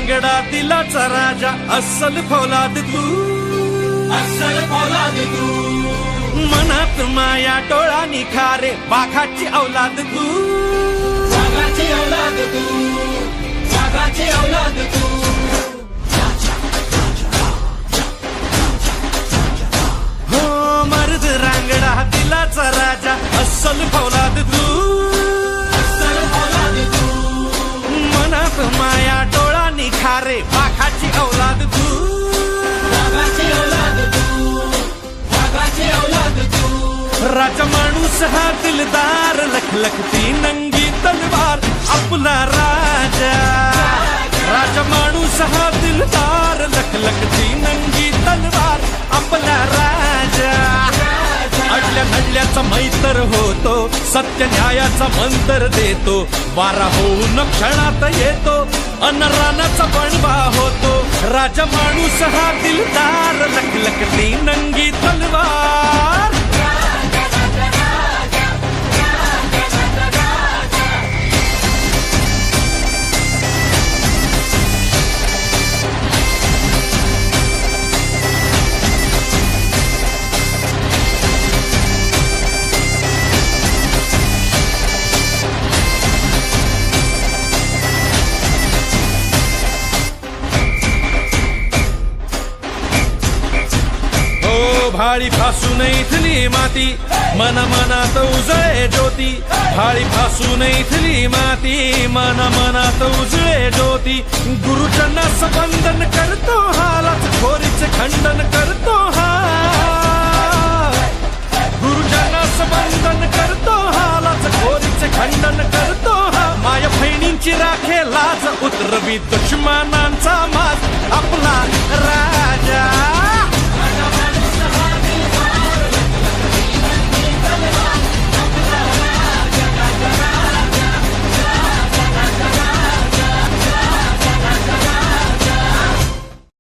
रांगडा दिलाचा राजा अस्सल फौलाद तू, अस्सल फौलाद तू. मनात माया डोळा निखारे वाघाची औलाद तू, वाघाची औलाद तू, वाघाची औलाद तू. हो मर्द रांगडा दिलाचा राजा अस्सल फौलाद तू, अस्सल फौलाद तू. मनात माया डोळा निखारे वाघाची औलाद तू, वाघाची औलाद तू, वाघाची औलाद तू. राजा माणूस हा दिलदार लखलखती नंगी तलवार आपला राजा. राजा माणूस हा दिलदार लखलखती नंगी तलवार आपला राजा. अडल्या नडल्याचा मैत्र होतो, सत्य न्यायाचा मंतर देतो. वारा होऊन क्षणात येतो, अन रानाचा बनवा होतो. राजा माणूस हा दिलदार लखलखती नंगी तलवार. भाळी फासून इथली माती मन मनात उजळे ज्योती. भाळी फासून इथली माती मन मनात उजळे ज्योती. गुरुजनास वंदन करतो हा, लाचखोरीचे खंडन करतो हा. गुरुजनास वंदन करतो हा, लाचखोरीचे खंडन करतो हा. माया बहिणींची राखे लाज उतरवी दुश्मनांचा माज आपला राजा.